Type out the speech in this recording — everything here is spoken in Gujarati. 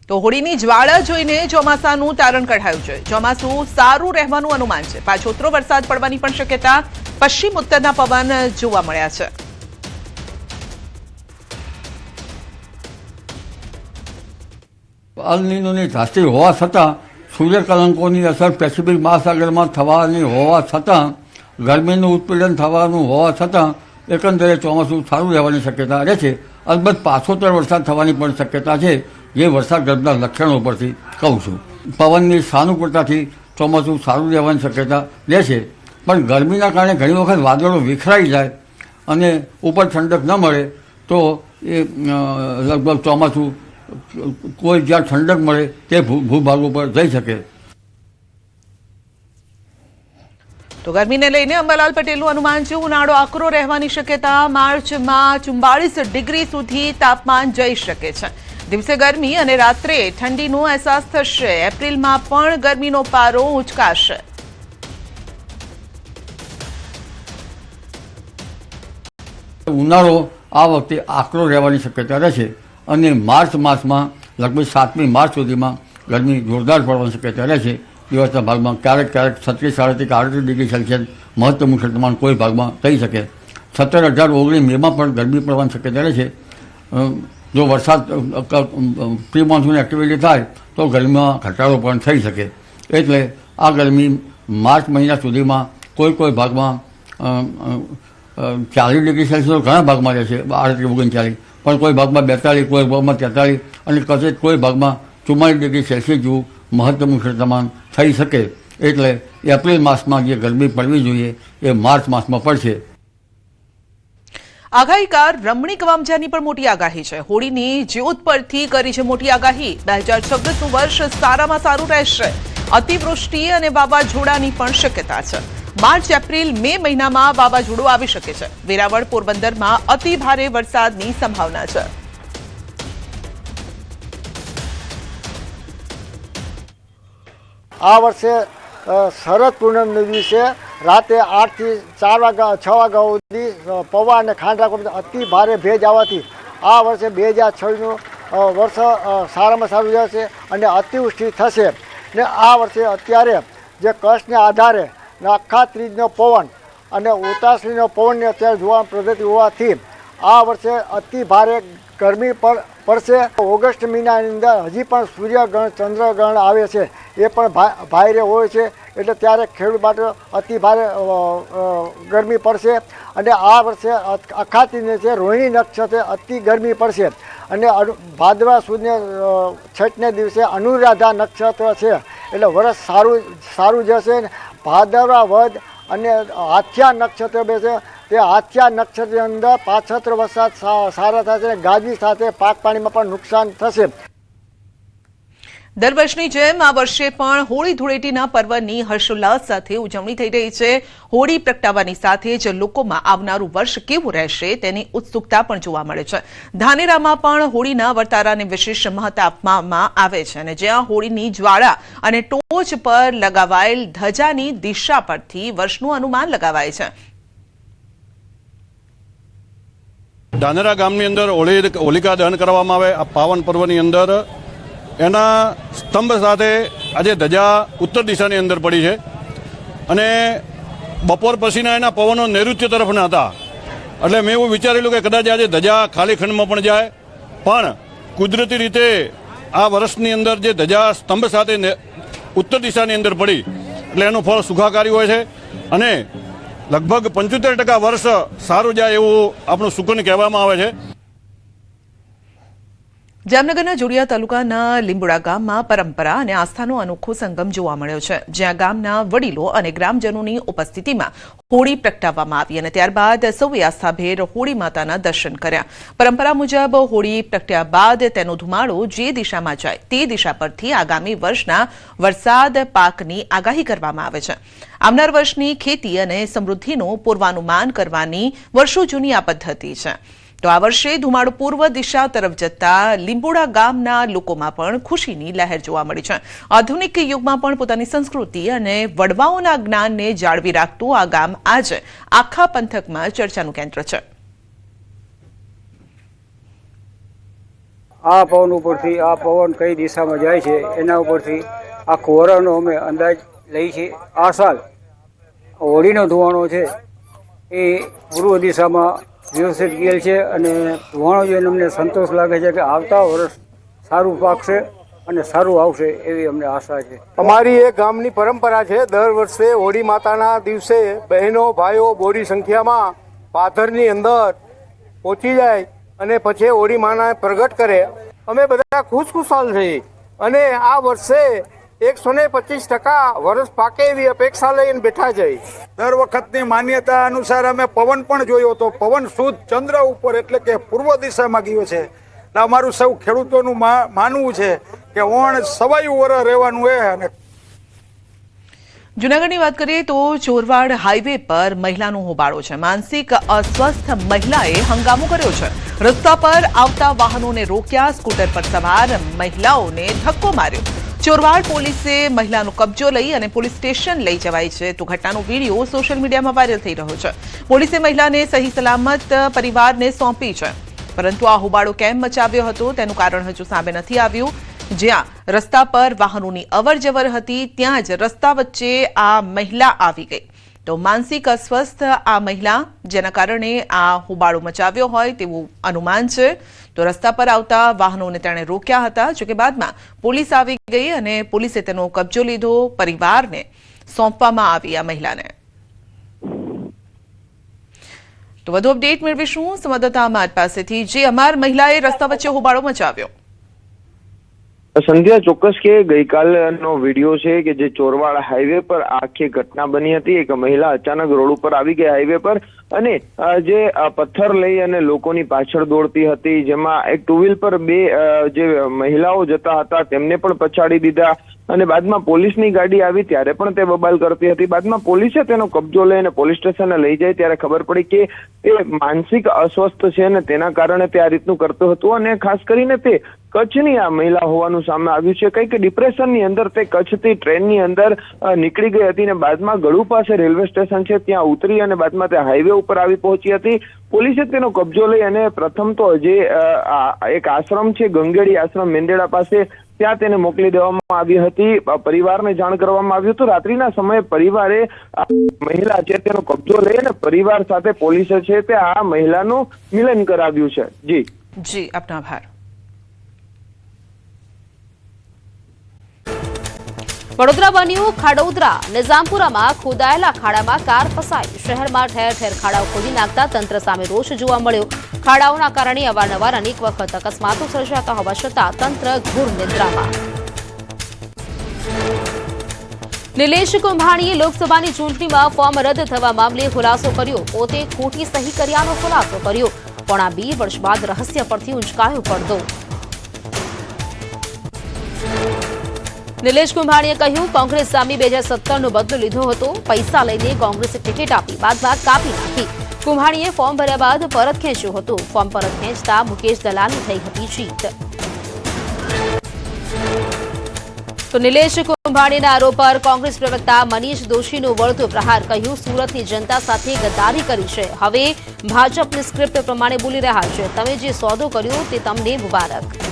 તો હોળીની જ્વાળા જોઈને ચોમાસાનું તારણ કઢાયું છે। ચોમાસું સારું રહેવાનું અનુમાન છે। પાછોતરો વરસાદ પડવાની પણ શક્યતા પશ્ચિમ ઉત્તરના પવન જોવા મળ્યા છે। અલ નીનોની ધાસ્તી હોવા છતાં સૂર્યકલંકોની અસર પેસિફિક મહાસાગરમાં થવાની હોવા છતાં ગરમીનું ઉત્પીડન થવાનું હોવા છતાં એકંદરે ચોમાસું સારું રહેવાની શક્યતા રહે છે। અલબત્ત પાછોતર વરસાદ થવાની પણ શક્યતા છે, જે વરસાદ ગર્ભના લક્ષણો પરથી કહું છું। પવનની સાનુકૂળતાથી ચોમાસું સારું રહેવાની શક્યતા રહે છે, પણ ગરમીના કારણે ઘણી વખત વાદળો વિખરાઈ જાય અને ઉપર ઠંડક ન મળે તો એ લગભગ ચોમાસું કોઈ જ્યાં ઠંડક મળે તે ભૂભાગો પર જઈ શકે। તો ગરમીને લઈને અંબાલાલ પટેલનું અનુમાન છે, ઉનાળો આકરો રહેવાની શક્યતા। માર્ચમાં 44 ડિગ્રી સુધી તાપમાન જઈ શકે છે। દિવસે ગરમી અને રાત્રે ઠંડીનો અહેસાસ થશે। એપ્રિલમાં પણ ગરમીનો પારો ઉંચકાશે। ઉનાળો આ વખતે આકરો રહેવાની શક્યતા રહેશે અને માર્ચ માસમાં લગભગ 7મી માર્ચ સુધીમાં ગરમી જોરદાર પડવાની શક્યતા રહેશે। દિવસના ભાગમાં ક્યારેક 36-38 કે 38 ડિગ્રી સેલ્સિયસ મહત્તમ ઉષ્ણતામાન કોઈ ભાગમાં થઈ શકે। 17, 18, 19 મેમાં પણ ગરમી પડવાની શક્યતા રહેશે। જો વરસાદ પ્રી મોન્સૂન એક્ટિવિટી થાય તો ગરમીમાં ઘટાડો પણ થઈ શકે। એટલે આ ગરમી માર્ચ મહિના સુધીમાં કોઈ ભાગમાં 40 ડિગ્રી સેલ્સિયસ ઘણા ભાગમાં રહેશે, 38, 39, પણ કોઈ ભાગમાં 42, કોઈ ભાગમાં 43 અને કદાચ કોઈ ભાગમાં 44 ડિગ્રી સેલ્સિયસ જેવું મહત્તમ ઉષ્ણતામાન થઈ શકે। એટલે એપ્રિલ માસમાં જે ગરમી પડવી જોઈએ એ માર્ચ માસમાં પડશે। આગાહીકાર રમણીક વામજાની પણ મોટી આગાહી છે। હોળીની જ્યોત પરથી કરી છે મોટી આગાહી। 2026નું વર્ષ સારામાં સારું રહેશે। અતિવૃષ્ટિ અને વાવાઝોડાની પણ શક્યતા છે। માર્ચ, એપ્રિલ, મે મહિનામાં વાવાઝોડું આવી શકે છે। વેરાવળ, પોરબંદરમાં અતિ ભારે વરસાદની સંભાવના છે। આ વર્ષે શરદ પૂનમના દિવસે રાતે 8 થી 4 વાગ્યા 6 વાગ્યા સુધી પૌવા અને ખાંડલા અતિ ભારે ભેજ આવવાથી આ વર્ષે 2026નું વર્ષ સારામાં સારું રહેશે અને અતિવૃષ્ટિ થશે। ને આ વર્ષે અત્યારે જે કચ્છને આધારે આખા ત્રીજનો પવન અને ઉતાસળીનો પવનને અત્યારે જોવાની પદ્ધતિ હોવાથી આ વર્ષે અતિ ભારે ગરમી પડશે। ઓગસ્ટ મહિનાની અંદર હજી પણ સૂર્યગ્રહણ ચંદ્રગ્રહણ આવે છે, એ પણ ભારે હોય છે, એટલે ત્યારે ખેડૂત માટે અતિ ભારે ગરમી પડશે। અને આ વર્ષે અખાતીને છે રોહિણી નક્ષત્રે અતિ ગરમી પડશે અને ભાદરવા સુદને છઠને દિવસે અનુરાધા નક્ષત્ર છે, એટલે વર્ષ સારું જશે। ભાદરવા વધ અને હાથિયા નક્ષત્ર બેસે, તે હાથિયા નક્ષત્રની અંદર પાછોતર વરસાદ સારા થશે, ગાજવી સાથે પાક પાણીમાં પણ નુકસાન થશે। દર વર્ષની જેમ આ વર્ષે પણ હોળી ધૂળેટીના પર્વની હર્ષોલ્લાસ સાથે ઉજવણી થઈ રહી છે। હોળી પ્રગટાવવાની સાથે જ લોકોમાં આવનારું વર્ષ કેવું રહેશે તેની ઉત્સુકતા પણ જોવા મળે છે। ધાનેરામાં પણ હોળીના વર્તારાને વિશેષ મહત્વ આપવામાં આવે છે અને જ્યાં હોળીની જ્વાળા અને ટોચ પર લગાવાયેલ ધજાની દિશા પરથી વર્ષનું અનુમાન લગાવાય છે। ધાનેરા ગામની અંદર હોલિકા દહન કરવામાં આવે। આ પાવન પર્વની અંદર એના સ્તંભ સાથે આજે ધજા ઉત્તર દિશાની અંદર પડી છે અને બપોર પછીના એના પવનો નૈઋત્ય તરફના હતા, એટલે મેં એવું વિચારેલું કે કદાચ આજે ધજા ખાલી ખંડમાં પણ જાય, પણ કુદરતી રીતે આ વર્ષની અંદર જે ધજા સ્તંભ સાથે ઉત્તર દિશાની અંદર પડી એટલે એનું ફળ સુખાકારી હોય છે અને લગભગ 75% વર્ષ સારું જાય એવું આપણું સુકન કહેવામાં આવે છે। જામનગરના જોડિયા તાલુકાના લીંબુડા ગામમાં પરંપરા અને આસ્થાનો અનોખો સંગમ જોવા મળ્યો છે, જ્યાં ગામના વડીલો અને ગ્રામજનોની ઉપસ્થિતિમાં હોળી પ્રગટાવવામાં આવી અને ત્યારબાદ સૌએ આસ્થાભેર હોળી માતાના દર્શન કર્યા। પરંપરા મુજબ હોળી પ્રગટ્યા બાદ તેનો ધુમાડો જે દિશામાં જાય તે દિશા પરથી આગામી વર્ષના વરસાદ પાકની આગાહી કરવામાં આવે છે। આવનાર વર્ષની ખેતી અને સમૃદ્ધિનું પૂર્વાનુમાન કરવાની વર્ષો જૂની આ પદ્ધતિ છે। તો આ વર્ષે ધુમાડો પૂર્વ દિશા તરફ જતા લીંબુડા ગામના લોકોમાં પણ ખુશીની લહેર જોવા મળી છે। આધુનિક યુગમાં પણ પોતાની સંસ્કૃતિ અને વડવાઓના જ્ઞાનને જાળવી રાખતું આ ગામ આજે આખા પંથકમાં ચર્ચાનું કેન્દ્ર છે। આ પવન ઉપરથી આ પવન કઈ દિશામાં જાય છે એના ઉપરથી આખું વરણનો અમે અંદાજ લઈ છીએ. આ સાલ હોળીનો ધુવાણો છે એ પૂર્વ દિશામાં વ્યવસ્થિત ગયેલ છે અને ધુવાણો જોઈને અમને સંતોષ લાગે છે કે આવતા વર્ષ સારું પાકશે અને સારું આવશે એવી અમને આશા છે. અમારી એક ગામની પરંપરા છે, દર વર્ષે હોળી માતાના દિવસે બહેનો ભાઈઓ બોડી સંખ્યામાં પાથરની અંદર પહોંચી જાય અને પછી હોળી માના પ્રગટ કરે. અમે બધા ખુશખુશાલ છીએ અને આ વર્ષે 125% વર્ષ પાકે એવી અપેક્ષા લઈને બેઠા છે. દર વખતની માન્યતા અનુસાર અમે પવન પણ જોયો હતો. પવન શુદ્ધ ચંદ્ર ઉપર એટલે કે પૂર્વ દિશામાં ગયો છે. અમારું સૌ ખેડૂતોનું માનવું છે કે ઓણ સવાયું વરસ રહેવાનું છે. અને જૂનાગઢની વાત કરીએ તો ચોરવાડ હાઈવે પર મહિલાનો હોબાળો છે. માનસિક અસ્વસ્થ મહિલાએ હંગામો કર્યો છે. રસ્તા પર આવતા વાહનોને રોક્યા, સ્કૂટર પર સવાર મહિલાઓને ધક્કો માર્યો. ચોરવાડ પોલીસે મહિલાનો કબજો લઈ અને પોલીસ સ્ટેશન લઈ જવાઈ છે. તો ઘટનાનો વિડીયો સોશિયલ મીડિયામાં વાયરલ થઈ રહ્યો છે. પોલીસે મહિલાને સહી સલામત પરિવારને સોંપી છે, પરંતુ આ હોબાળો કેમ મચાવ્યો હતો તેનું કારણ હજુ સામે નથી આવ્યું. જ્યાં રસ્તા પર વાહનોની અવરજવર હતી ત્યાં જ રસ્તા વચ્ચે આ મહિલા આવી ગઈ. તો માનસિક અસ્વસ્થ આ મહિલા જેના કારણે આ હોબાળો મચાવ્યો હોય તેવું અનુમાન છે. તો રસ્તા પર આવતા વાહનોને તેણે રોક્યા હતા, જોકે બાદમાં પોલીસ આવી ગઈ અને પોલીસે તેનો કબજો લીધો, પરિવારને સોંપવામાં આવી આ મહિલાને. તો વધુ અપડેટ મેળવીશું સંવાદદાતા અમાર પાસેથી. જે અમાર મહિલાએ રસ્તા વચ્ચે હોબાળો મચાવ્યો. સંધ્યા, ચોક્કસ કે ગઈકાલનો વિડીયો છે કે જે ચોરવાડ હાઈવે પર આખી ઘટના બની હતી. એક મહિલા અચાનક રોડ ઉપર આવી ગઈ હાઈવે પર અને જે પથ્થર લઈ અને લોકોની પાછળ દોડતી હતી, જેમાં એક ટુ વ્હીલ પર બે જે મહિલાઓ જતા હતા તેમને પણ પછાડી દીધા અને બાદમાં પોલીસની ગાડી આવી ત્યારે પણ તે બબાલ કરતી હતી. બાદમાં પોલીસે તેનો કબજો લઈ અને પોલીસ સ્ટેશને લઈ જાય ત્યારે ખબર પડી કે તે માનસિક અસ્વસ્થ છે અને તેના કારણે તે આ રીતનું કરતું હતું અને ખાસ કરીને તે કચ્છની આ મહિલા હોવાનું સામે આવ્યું છે. કંઈક ડિપ્રેશનની અંદર તે કચ્છથી ટ્રેનની અંદર નીકળી ગઈ હતી અને બાદમાં ગળુ પાસે રેલવે સ્ટેશન છે ત્યાં ઉતરી અને બાદમાં તે હાઈવે ઉપર આવી પહોંચી હતી. પોલીસે તેનો કબજો લઈ અને પ્રથમ તો જે એક આશ્રમ છે ગંગેડી આશ્રમ મેંદેડા પાસે ત્યાં તેને મોકલી દેવામાં આવી હતી. પરિવારને જાણ કરવામાં આવ્યું હતું. રાત્રિના સમયે પરિવારે મહિલા છે તેનો કબજો લઈ અને પરિવાર સાથે પોલીસે છે તે આ મહિલાનું મિલન કરાવ્યું છે. જી આપનો આભાર. વડોદરા બન્યું ખાડોદરા. નિઝામપુરામાં ખોદાયેલા ખાડામાં કાર ફસાઈ. શહેરમાં ઠેર ઠેર ખાડાઓ ખોદી નાખતા તંત્ર સામે રોષ જોવા મળ્યો. ખાડાઓના કારણે અવારનવાર અનેક વખત અકસ્માતો સર્જાતા હોવા છતાં તંત્ર ઘોર નિદ્રામાં. નિલેશ કુંભાણીએ લોકસભાની ચૂંટણીમાં ફોર્મ રદ થવા મામલે ખુલાસો કર્યો. પોતે ખોટી સહી કર્યાનો ખુલાસો કર્યો. પોણા 2 વર્ષ બાદ રહસ્ય પરથી ઉંચકાયો પડદો. નિલેશ કુંભાણીએ કહ્યું, કોંગ્રેસ સામે 2017નો બદલો લીધો હતો. પૈસા લઈને કોંગ્રેસે ટિકિટ આપી, બાદમાં કાપી નાખી. કુંભાણીએ ફોર્મ ભર્યા બાદ પરત ખેંચ્યું હતું. ફોર્મ પરત ખેંચતા મુકેશ દલાલની થઈ હતી જીત. તો નિલેશ કુંભાણીના આરોપ પર કોંગ્રેસ પ્રવક્તા મનીષ દોશીનો વળતો પ્રહાર. કહ્યું, સુરતની જનતા સાથે ગદ્દારી કરી છે. હવે ભાજપની સ્ક્રિપ્ટ પ્રમાણે બોલી રહ્યા છે. તમે જે સોદો કર્યો તે તમને મુબારક.